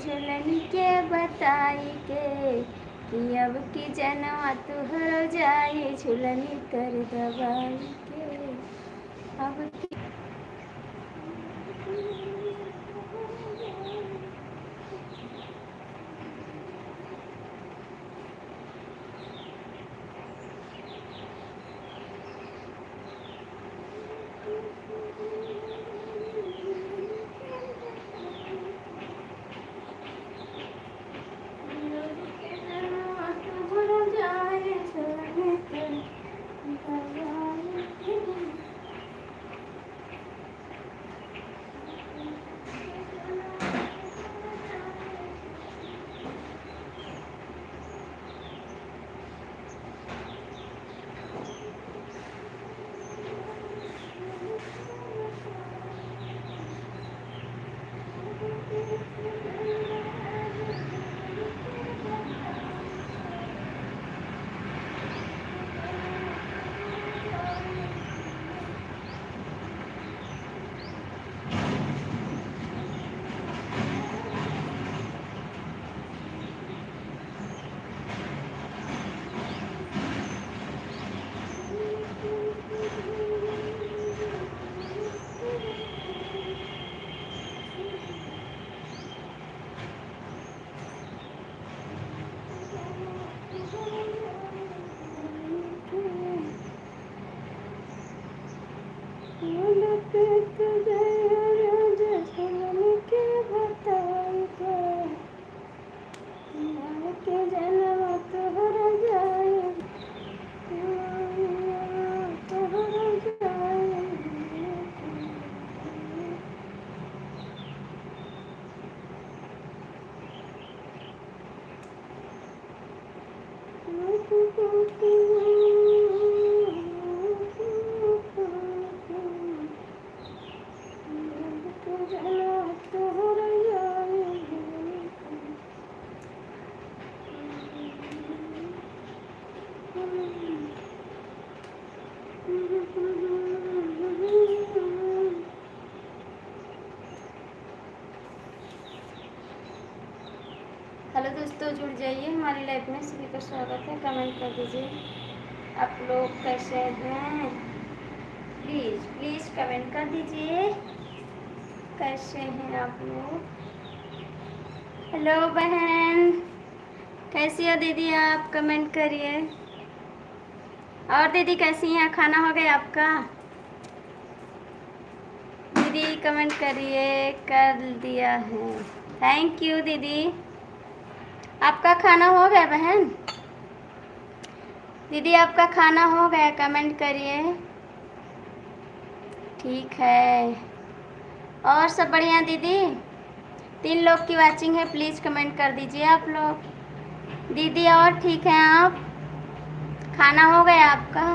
झूलन के बताई के कि अब की जनवा तुहर जाए झूलन कर दबाई के अब की हेलो दोस्तों, जुड़ जाइए हमारी लाइफ में। सभी का स्वागत है। कमेंट कर दीजिए आप लोग कैसे हैं। प्लीज़ प्लीज़ कमेंट कर दीजिए कैसे हैं आप लोग। हेलो बहन, कैसी हो दीदी? आप कमेंट करिए। और दीदी कैसी हैं? खाना हो गया आपका? दीदी कमेंट करिए। कर दिया है, थैंक यू दीदी। आपका खाना हो गया बहन? दीदी आपका खाना हो गया? कमेंट करिए। ठीक है, और सब बढ़िया दीदी? 3 लोग की वाचिंग है, प्लीज़ कमेंट कर दीजिए आप लोग। दीदी और ठीक हैं आप? खाना हो गया आपका?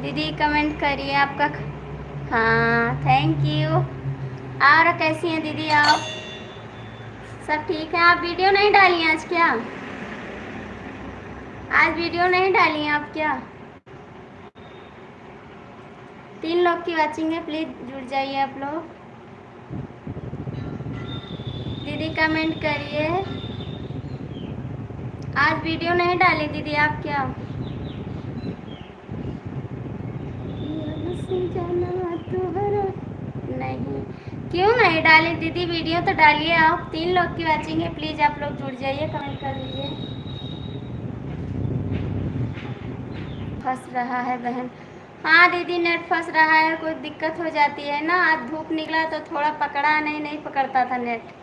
दीदी कमेंट करिए आपका। हाँ, थैंक यू। और कैसी हैं दीदी आप? सब ठीक है। आप वीडियो नहीं डाली आज क्या? आज वीडियो नहीं डाली आप क्या? 3 लोग की वाचिंग है, प्लीज़ जुड़ जाइए आप लोग। दीदी कमेंट करिए। आज वीडियो नहीं डाली दीदी आप क्या? नहीं, क्यों नहीं डाली दीदी? वीडियो तो डालिए आप। 3 लोग की वाचिंग है, प्लीज़ आप लोग जुड़ जाइए, कमेंट कर दीजिए। फंस रहा है बहन? हाँ दीदी, नेट फंस रहा है, कोई दिक्कत हो जाती है ना। आज धूप निकला तो थोड़ा पकड़ा, नहीं पकड़ता था नेट।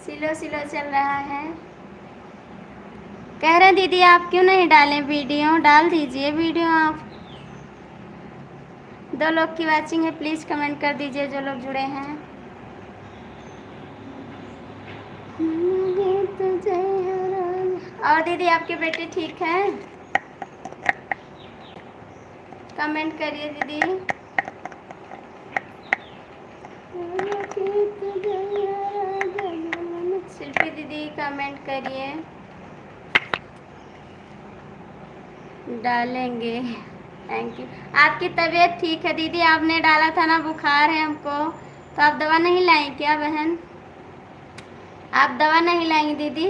स्लो स्लो चल रहा है। कह रहे दीदी आप क्यों नहीं डालें वीडियो? डाल दीजिए वीडियो आप। 2 लोग की वाचिंग है, प्लीज़ कमेंट कर दीजिए जो लोग जुड़े हैं। और दीदी आपके बेटे ठीक हैं? कमेंट करिए दीदी। शिल्पी दीदी कमेंट करिए। डालेंगे, थैंक यू। आपकी तबीयत ठीक है दीदी? आपने डाला था ना, बुखार है हमको, तो आप दवा नहीं लाई क्या बहन? आप दवा नहीं लाएंगी दीदी?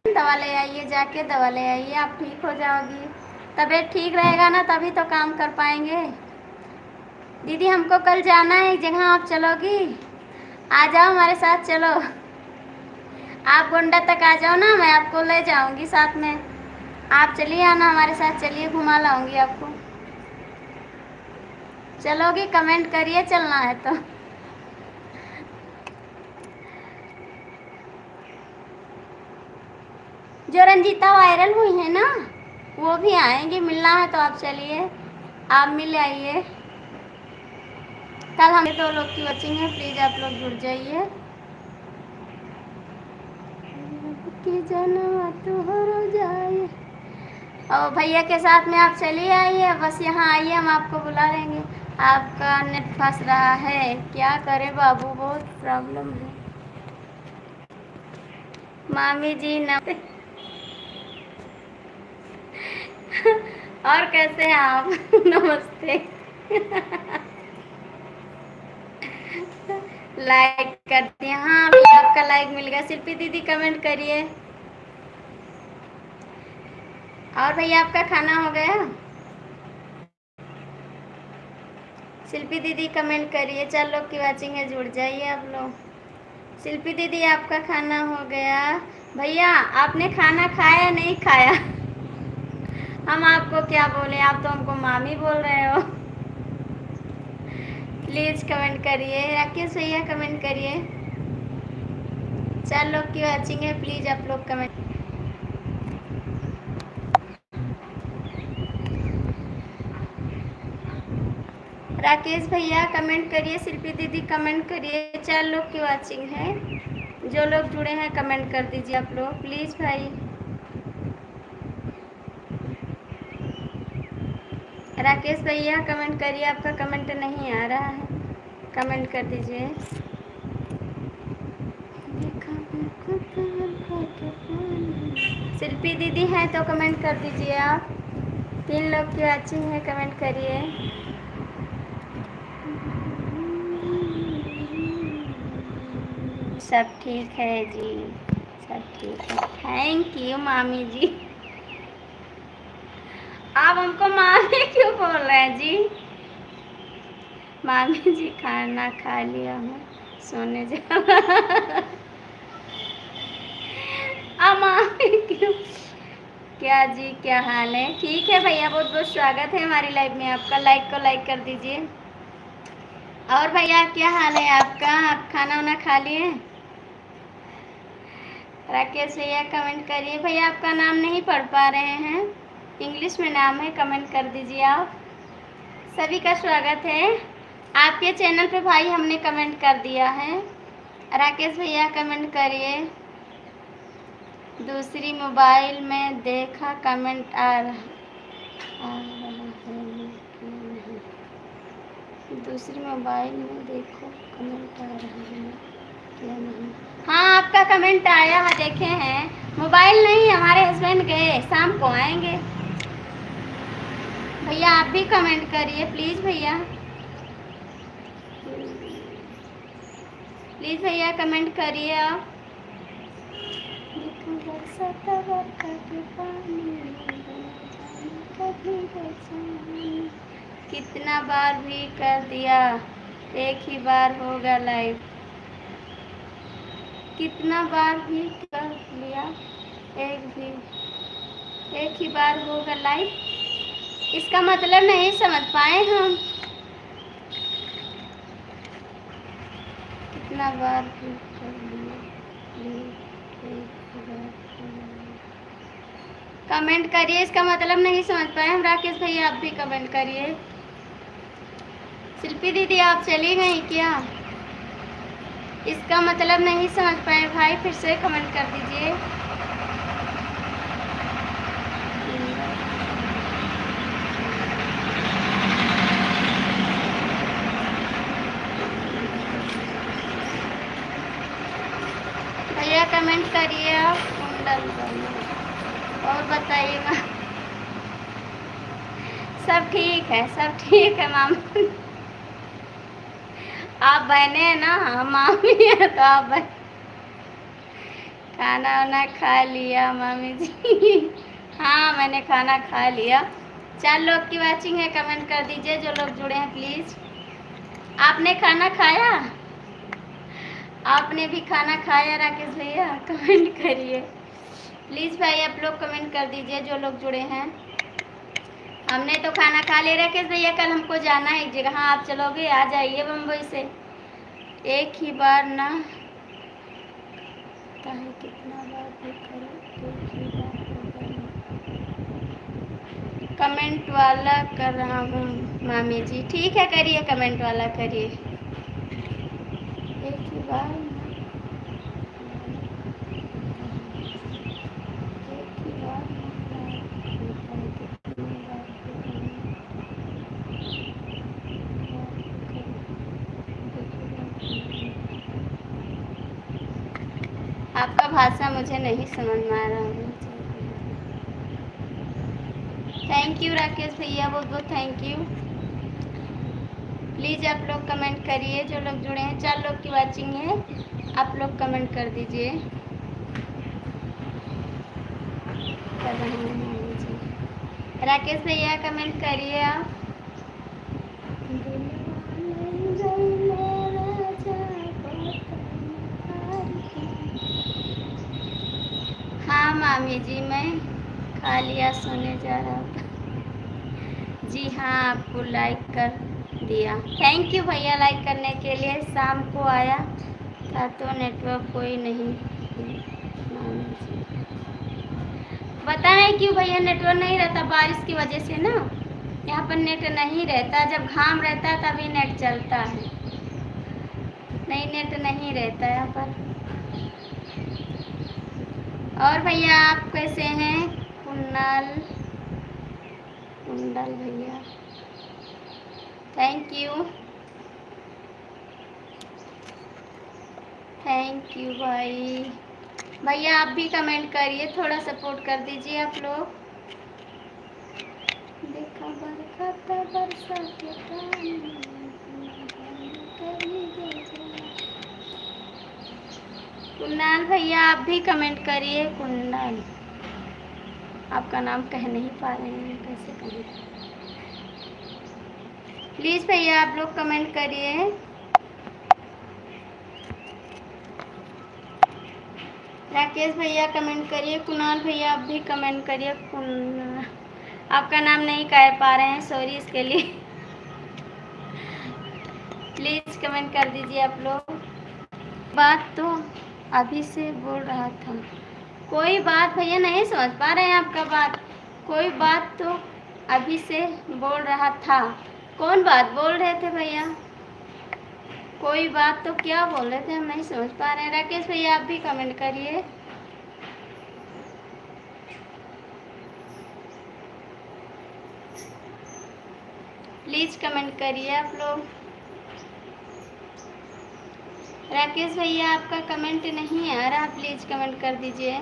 दवा ले आइए, जाके दवा ले आइए, आप ठीक हो जाओगी। तबीयत ठीक रहेगा ना तभी तो काम कर पाएंगे। दीदी हमको कल जाना है एक जगह, आप चलोगी? आ जाओ हमारे साथ, चलो। आप गोंडा तक आ जाओ ना, मैं आपको ले जाऊंगी साथ में। आप चलिए आना हमारे साथ, चलिए घुमा लाऊंगी आपको। चलोगी? कमेंट करिए चलना है तो। जो रंजीता वायरल हुई है ना, वो भी आएंगी, मिलना है तो आप चलिए, आप मिल आइए। कल हमें 2 लोग की वॉचिंग है, प्लीज आप लोग जुड़ जाइए। और भैया के साथ में आप चलिए आइए, बस यहाँ आइए, हम आपको बुला लेंगे। आपका नेट फंस रहा है, क्या करें बाबू, बहुत प्रॉब्लम है। मामी जी नमस्ते। और कैसे हैं आप? नमस्ते। लाइक कर दिए? हाँ भैया आपका लाइक मिल गया। शिल्पी दीदी कमेंट करिए। और भैया आपका खाना हो गया? शिल्पी दीदी कमेंट करिए। 4 लोग की वाचिंग है, जुड़ जाइए आप लोग। शिल्पी दीदी आपका खाना हो गया? भैया आपने खाना खाया नहीं खाया? हम आपको क्या बोले, आप तो हमको मामी बोल रहे हो। प्लीज कमेंट करिए। राकेश भैया कमेंट करिए। 4 लोग की वाचिंग है, प्लीज आप लोग कमेंट। राकेश भैया कमेंट करिए, शिल्पी दीदी कमेंट करिए। 4 लोग की वाचिंग है, जो लोग जुड़े हैं कमेंट कर दीजिए आप लोग प्लीज भाई। राकेश भैया कमेंट करिए, आपका कमेंट नहीं आ रहा है, कमेंट कर दीजिए। शिल्पी दीदी हैं तो कमेंट कर दीजिए आप। 3 लोग की वाचिंग है, कमेंट करिए। सब ठीक है जी, सब ठीक है। थैंक यू मामी जी। आप हमको मामी क्यों बोल रहे हैं जी? मामी जी खाना खा लिया हूँ, सोने जा। मामी क्यों? क्या जी, क्या हाल है? ठीक है भैया, बहुत बहुत स्वागत है हमारी लाइव में आपका। लाइक को लाइक कर दीजिए। और भैया क्या हाल है आपका? आप खाना वाना खा लिए? राकेश भैया कमेंट करिए। भैया आपका नाम नहीं पढ़ पा रहे हैं, इंग्लिश में नाम है, कमेंट कर दीजिए आप। सभी का स्वागत है आपके चैनल पे भाई, हमने कमेंट कर दिया है। राकेश भैया कमेंट करिए। दूसरी मोबाइल में देखा कमेंट आ रहा है, दूसरी मोबाइल में देखो कमेंट आ रहा है क्या? नहीं, हाँ आपका कमेंट आया है, देखे हैं। मोबाइल नहीं, हमारे हस्बैंड गए, शाम को आएंगे। भैया आप भी कमेंट करिए प्लीज़ भैया, प्लीज़ भैया कमेंट करिए आप। कितना बार भी कर दिया, एक ही बार होगा लाइव। कितना बार भी कर लिया, एक ही बार होगा लाइव। इसका मतलब नहीं समझ पाए हम। कितना बार भी कर लिया, कमेंट करिए, इसका मतलब नहीं समझ पाए हम। राकेश भैया आप भी कमेंट करिए। शिल्पी दीदी आप चली गई क्या? इसका मतलब नहीं समझ पाए भाई, फिर से कमेंट कर दीजिए। भैया कमेंट करिए आप, और बताइएगा। सब ठीक है, सब ठीक है मामा। आप बहने हैं ना, हम मामी हैं तो आप बहन। खाना वाना खा लिया मामी जी? हाँ मैंने खाना खा लिया। 4 लोग की वॉचिंग है, कमेंट कर दीजिए जो लोग जुड़े हैं प्लीज। आपने खाना खाया? आपने भी खाना खाया राकेश भैया? कमेंट करिए प्लीज भाई, आप लोग कमेंट कर दीजिए जो लोग जुड़े हैं। हमने तो खाना खा लिया राकेश भैया, कल हमको जाना है एक जगह। हाँ आप चलोगे? आ जाइए बम्बई से। एक ही बार ना चाहे कितना बार भी करो, एक ही बार कमेंट वाला कर रहा हूँ मामी जी। ठीक है करिए, कमेंट वाला करिए। एक ही बार ना, एक ही बार आपका भाषा मुझे नहीं समझ में आ रहा है। थैंक यू राकेश भैया, बहुत बहुत थैंक यू। प्लीज़ आप लोग कमेंट करिए जो लोग जुड़े हैं। 4 लोग की वॉचिंग है, आप लोग कमेंट कर दीजिए। कर रहे हैं जी राकेश भैया, कमेंट करिए आप। हाँ मामी जी मैं खा लिया, सोने जा रहा था। जी हाँ आपको लाइक कर दिया, थैंक यू भैया लाइक करने के लिए। शाम को आया था तो नेटवर्क कोई नहीं। पता नहीं क्यों भैया नेटवर्क नहीं रहता, बारिश की वजह से ना यहाँ पर नेट नहीं रहता। जब घाम रहता है तभी नेट चलता है, नहीं नेट नहीं रहता यहाँ पर। और भैया आप कैसे हैं? कुंडल भैया थैंक यू, थैंक यू भाई। भैया आप भी कमेंट करिए, थोड़ा सपोर्ट कर दीजिए आप लोग। देखा बरखा बरसा के कुणाल भैया आप भी कमेंट करिए। कुणाल आपका नाम कह नहीं पा रहे हैं, कैसे कहें? प्लीज़ भैया आप लोग कमेंट करिए। राकेश भैया कमेंट करिए, कुणाल भैया आप भी कमेंट करिए। आपका नाम नहीं कह पा रहे हैं, सॉरी इसके लिए। प्लीज़ कमेंट कर दीजिए आप लोग। बात तो अभी से बोल रहा था, कोई बात भैया नहीं समझ पा रहे हैं आपका बात। कोई बात तो अभी से बोल रहा था, कौन बात बोल रहे थे भैया? कोई बात तो क्या बोल रहे थे, हम नहीं समझ पा रहे हैं। राकेश भैया आप भी कमेंट करिए। प्लीज़ कमेंट करिए आप लोग। राकेश भैया आपका कमेंट नहीं आ रहा, प्लीज़ कमेंट कर दीजिए।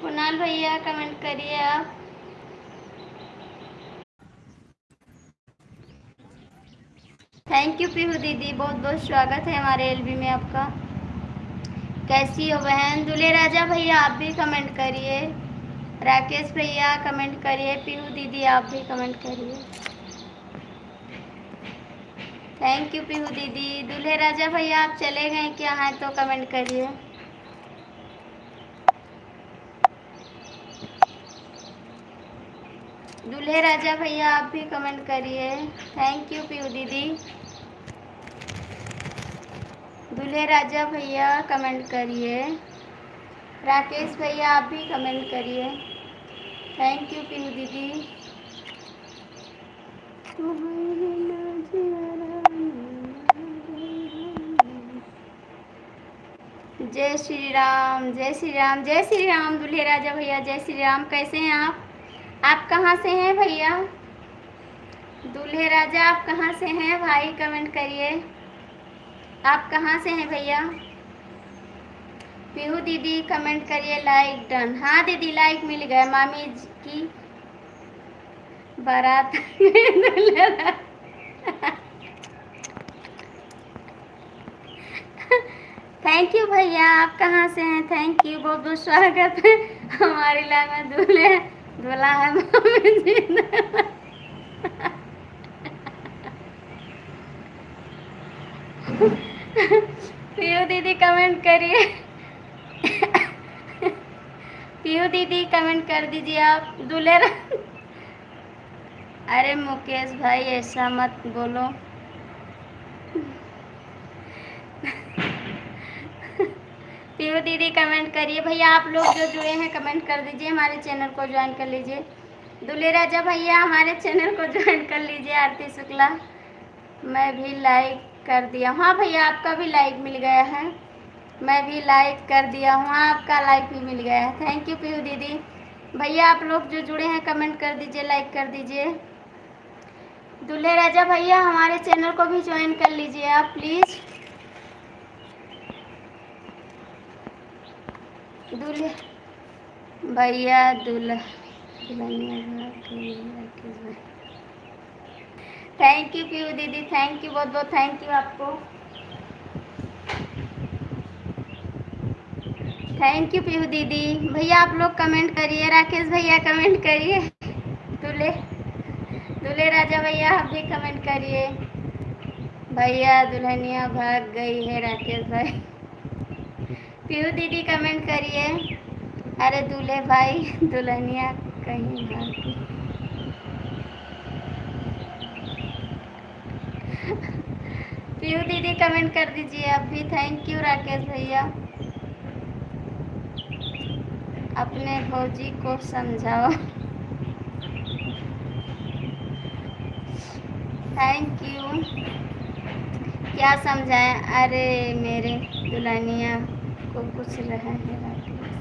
कुणाल भैया कमेंट करिए आप। थैंक यू पीहू दीदी, बहुत बहुत स्वागत है हमारे एलबी में आपका। कैसी हो बहन? दूल्हे राजा भैया आप भी कमेंट करिए। राकेश भैया कमेंट करिए। पीहू दीदी आप भी कमेंट करिए। थैंक यू पीहू दीदी। दूल्हे राजा भैया आप चले गए क्या हैं तो कमेंट करिए। दूल्हे राजा भैया आप भी कमेंट करिए। थैंक यू पीहू दीदी। दूल्हे राजा भैया कमेंट करिए। राकेश भैया आप भी कमेंट करिए। थैंक यू पीहू दीदी। जय श्री राम, जय श्री राम, जय श्री राम। दूल्हे राजा भैया जय श्री राम। कैसे हैं आप कहाँ से हैं भैया? दूल्हे राजा आप कहाँ से हैं भाई? कमेंट करिए। आप कहाँ से हैं भैया? पीहू दीदी कमेंट करिए, लाइक डन। हाँ दीदी लाइक मिल गया। मामी की बारात थैंक यू भैया, आप कहाँ से हैं? थैंक यू, बहुत बहुत स्वागत है। हमारी लाइन में दूल्हे दूल्हा है मामी जी। पीहू दीदी कमेंट करिए। पीहू दीदी कमेंट कर दीजिए आप दूल्हे। अरे मुकेश भाई ऐसा मत बोलो। पीहू दीदी कमेंट करिए। भैया आप लोग जो जुड़े हैं कमेंट कर दीजिए, हमारे चैनल को ज्वाइन कर लीजिए। दूल्हे राजा भैया हमारे चैनल को ज्वाइन कर लीजिए। आरती शुक्ला मैं भी लाइक कर दिया। हाँ भैया आपका भी लाइक मिल गया है। मैं भी लाइक कर दिया हूँ, आपका लाइक भी मिल गया है। थैंक यू पीहू दीदी। भैया आप लोग जो जुड़े हैं कमेंट कर दीजिए, लाइक कर दीजिए। दूल्हे राजा भैया हमारे चैनल को भी ज्वाइन कर लीजिए आप प्लीज़। दूल्हे भैया थैंक यू पीयू दीदी, थैंक यू, बहुत बहुत थैंक यू आपको। थैंक यू पीयू दीदी। भैया आप लोग कमेंट करिए। राकेश भैया कमेंट करिए। दूल्हे दूल्हे राजा भैया आप भी कमेंट करिए। भैया दुल्हनिया भाग गई है राकेश भाई। पीयू दीदी कमेंट करिए। अरे दूल्हे भाई दुल्हनिया कहीं भाग गई। पीयू दीदी कमेंट कर दीजिए आप भी। थैंक यू राकेश भैया। अपने भौजी को समझाओ। Thank you. क्या समझाएं? अरे मेरे दुल्हनिया को पूछ रहे हैं राकेश।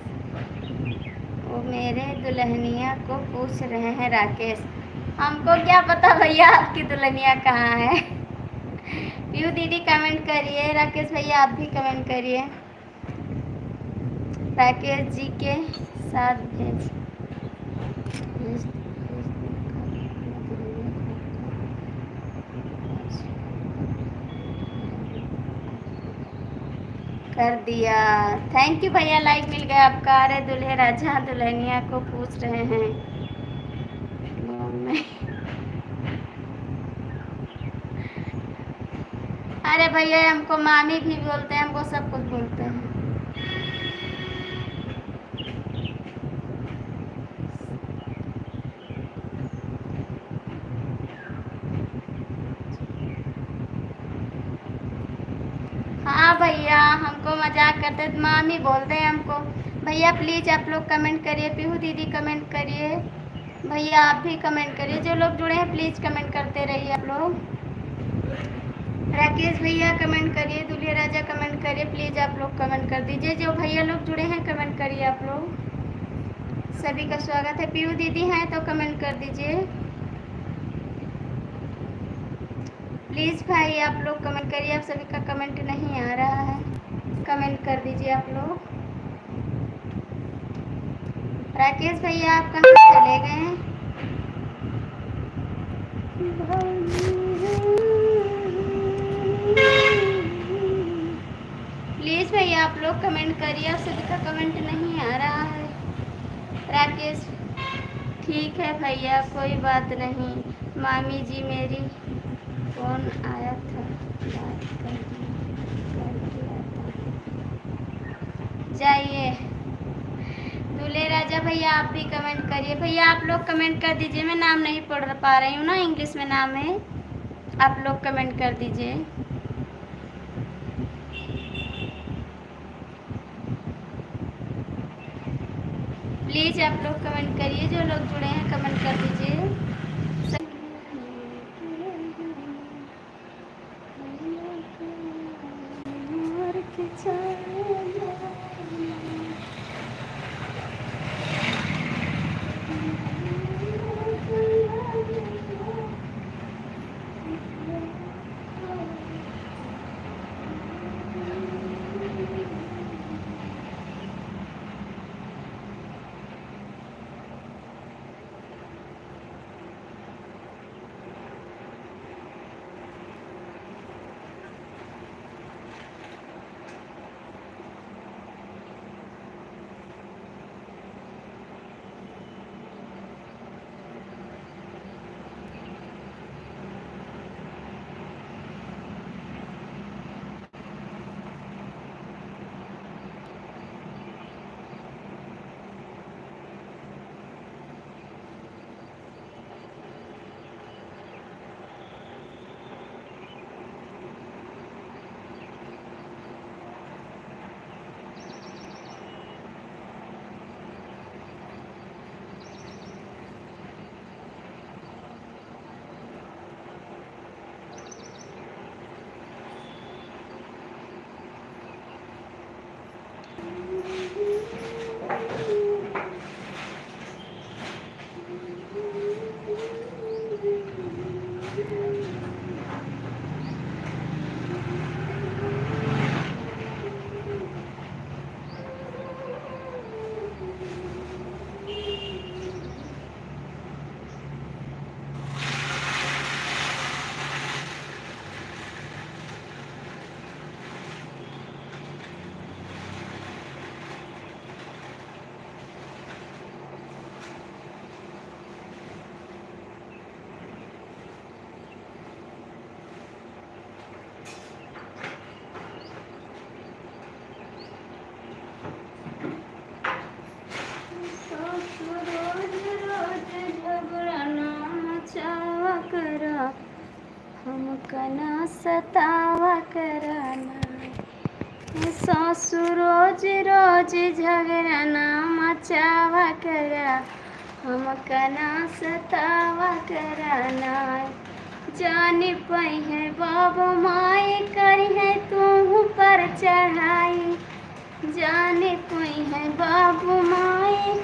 वो मेरे दुल्हनिया को पूछ रहे हैं राकेश। हमको क्या पता भैया आपकी दुल्हनिया कहाँ है। पीयू दीदी कमेंट करिए। राकेश भैया आप भी कमेंट करिए। राकेश जी के साथ भेज कर दिया। थैंक यू भैया, लाइक मिल गया आपका। अरे दूल्हे राजा दुल्हनिया को पूछ रहे हैं। अरे भैया हमको मामी भी बोलते हैं, हमको सब कुछ बोलते हैं। हाँ भैया हमको मजाक करते तो मामी बोलते हैं हमको। भैया प्लीज़ आप लोग कमेंट करिए। पीहू दीदी कमेंट करिए। भैया आप भी कमेंट करिए। जो लोग जुड़े हैं प्लीज़ कमेंट करते रहिए आप लोग। राकेश भैया कमेंट करिए। दूल्हे राजा कमेंट करिए। प्लीज़ आप लोग कमेंट कर दीजिए। जो भैया लोग जुड़े हैं कमेंट करिए आप लोग। सभी का स्वागत है। पीहू दीदी हैं तो कमेंट कर दीजिए प्लीज़। भाई आप लोग कमेंट करिए। आप सभी का कमेंट नहीं आ रहा है, कमेंट कर दीजिए आप लोग। राकेश भैया आप कहाँ चले गए हैं? प्लीज़ भैया आप लोग कमेंट करिए। आप सभी का कमेंट नहीं आ रहा है। राकेश ठीक है भैया कोई बात नहीं। मामी जी मेरी फोन आया था, बात कर दिया था। जाइए। दूल्हे राजा भैया आप भी कमेंट करिए। भैया आप लोग कमेंट कर दीजिए। मैं नाम नहीं पढ़ पा रही हूँ ना, इंग्लिश में नाम है। आप लोग कमेंट कर दीजिए। प्लीज़ आप लोग कमेंट करिए। जो लोग जुड़े हैं कमेंट कर दीजिए। हमका ना सतावा कराना, सासू रोज रोज झगड़ा ना मचावा करा, हमका ना सतावा कराना। जाने पाई है बाबू माई करी है तू पर चढ़ाई, जाने पाई है बाबू माई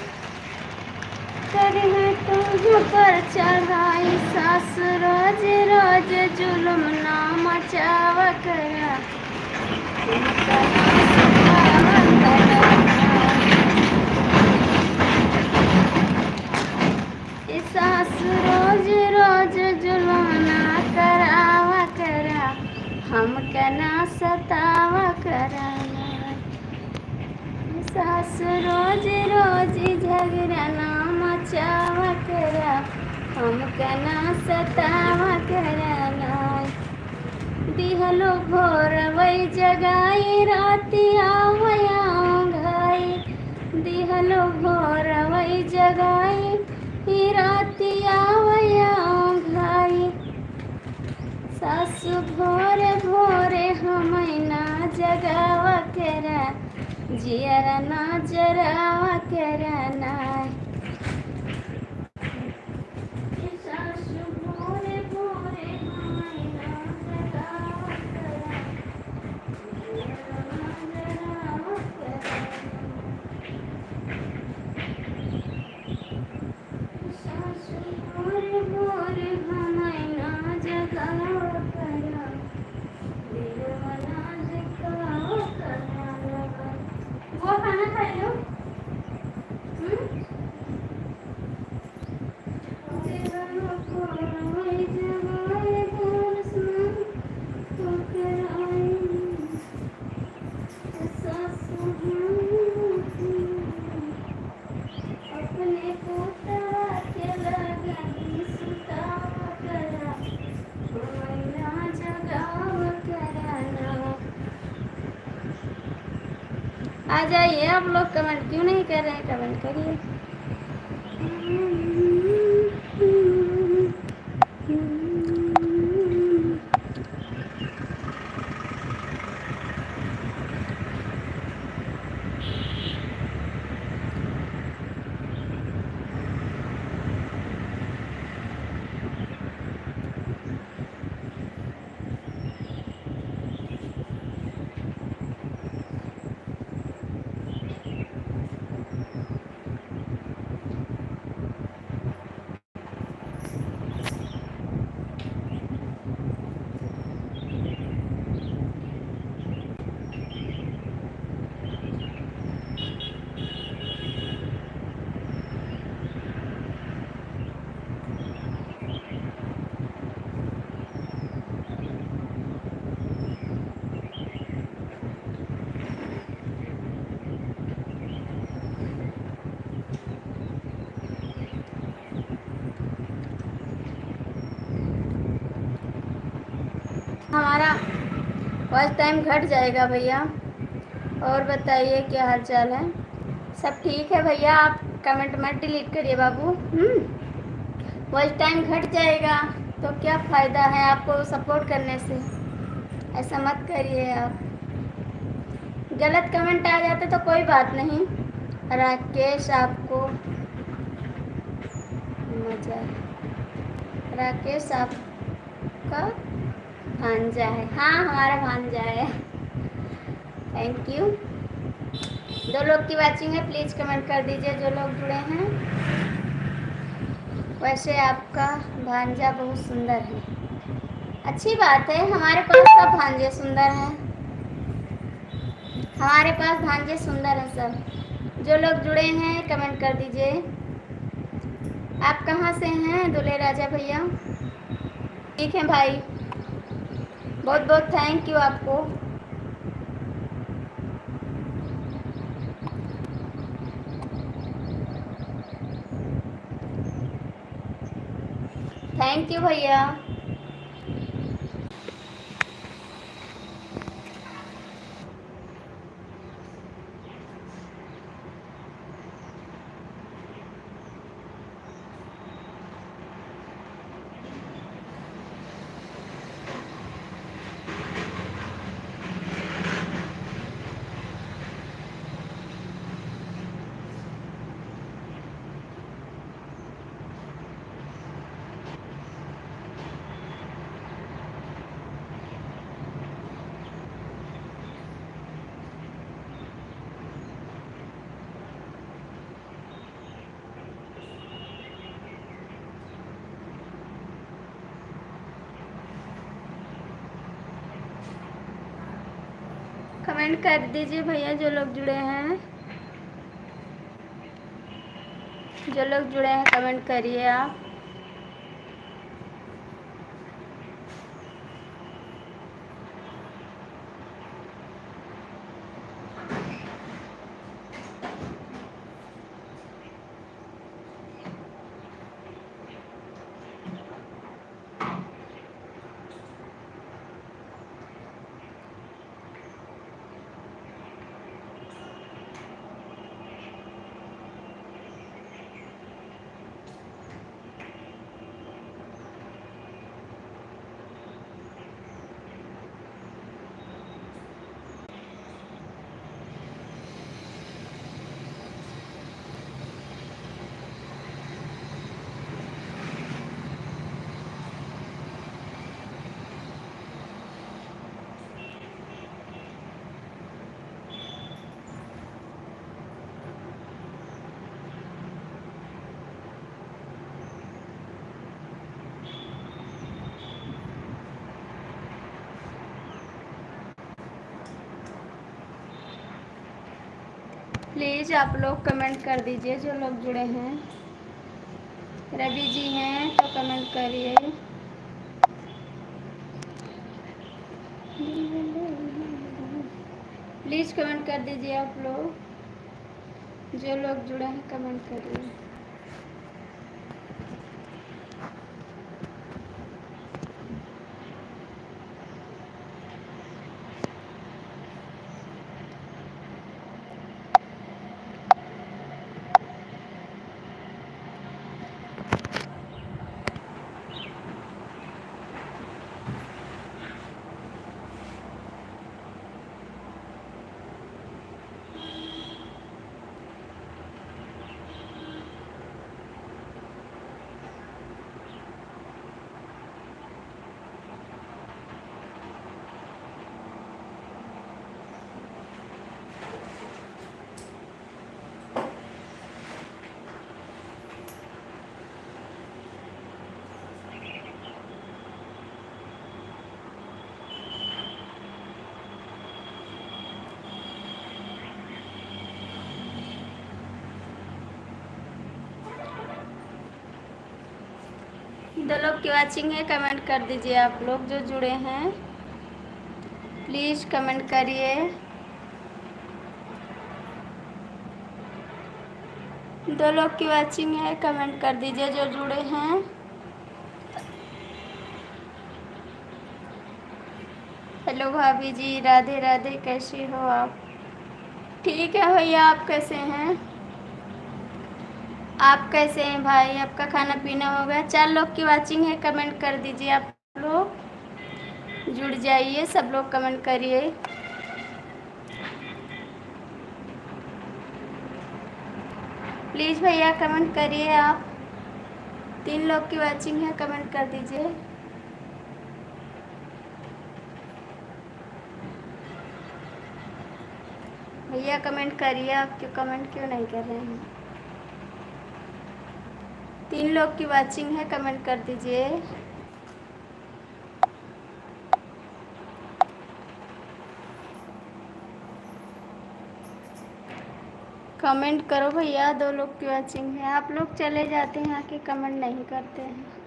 करी है तू पर चढ़ाई, सास रोज रोज जुल्म ना मचावा करा, हमका ना सतावा कराना। सास रोज रोज जुल्म ना करावा करा, हमका ना सतावा कराना। सास रोज रोज झगड़ा ना मचावा करा, हमका ना सतावा कराना। दिहलो भोर वही जगाई राती आवया घाई, दिहलो भोर वही जगाई राती आवया घाई, सासु भोरे भोरे हमें ना जगावा करा, जियरा ना जरावा कराना। सासु भोरे भोरे हमें ना जगावा करा, जियरा ना जरावा कराना। सासु भोरे भोरे हमें ना जगावा करा, जियरा ना जगावा कराना। वो खाना खा लो। अपने पोता के लगनी सुतावा करा, मैना जगावा कराना। आ जाइए आप लोग, कमेंट क्यों नहीं कर रहे हैं? कमेंट करिए। हमारा फर्स्ट टाइम घट जाएगा भैया। और बताइए क्या हाल चाल है? सब ठीक है भैया? आप कमेंट मत डिलीट करिए बाबू। फर्स्ट टाइम घट जाएगा तो क्या फ़ायदा है आपको सपोर्ट करने से? ऐसा मत करिए आप। गलत कमेंट आ जाते तो कोई बात नहीं। राकेश आपको मजा, राकेश आपका भांजा है? हाँ हमारा भांजा है। Thank you. 2 लोग की वाचिंग है, प्लीज़ कमेंट कर दीजिए जो लोग जुड़े हैं। वैसे आपका भांजा बहुत सुंदर है। अच्छी बात है, हमारे पास सब भांजे सुंदर हैं। हमारे पास भांजे सुंदर हैं सब। जो लोग जुड़े हैं कमेंट कर दीजिए। आप कहाँ से हैं दूल्हे राजा भैया? ठीक है भाई, बहुत बहुत थैंक यू आपको। थैंक यू भैया। कमेंट कर दीजिए भैया जो लोग जुड़े हैं, जो लोग जुड़े हैं कमेंट करिए आप। प्लीज़ आप लोग कमेंट कर दीजिए जो लोग जुड़े हैं। रवि जी हैं तो कमेंट करिए। प्लीज़ कमेंट कर दीजिए आप लोग, जो लोग जुड़े हैं कमेंट करिए। दो लोग की वाचिंग है कमेंट कर दीजिए आप लोग जो जुड़े हैं, प्लीज़ कमेंट करिए। दो लोग की वाचिंग है कमेंट कर दीजिए जो जुड़े हैं। हेलो भाभी जी, राधे राधे, कैसी हो आप? ठीक है भैया, आप कैसे हैं? आप कैसे हैं भाई? आपका खाना पीना हो गया? 4 लोग की वाचिंग है कमेंट कर दीजिए आप लोग, जुड़ जाइए सब लोग कमेंट करिए। प्लीज़ भैया कमेंट करिए आप। 3 लोग की वाचिंग है कमेंट कर दीजिए। भैया कमेंट करिए, आप क्यों कमेंट क्यों नहीं कर रहे हैं? 3 लोग की वाचिंग है कमेंट कर दीजिए। कमेंट करो भैया, 2 लोग की वाचिंग है। आप लोग चले जाते हैं आके कमेंट नहीं करते हैं।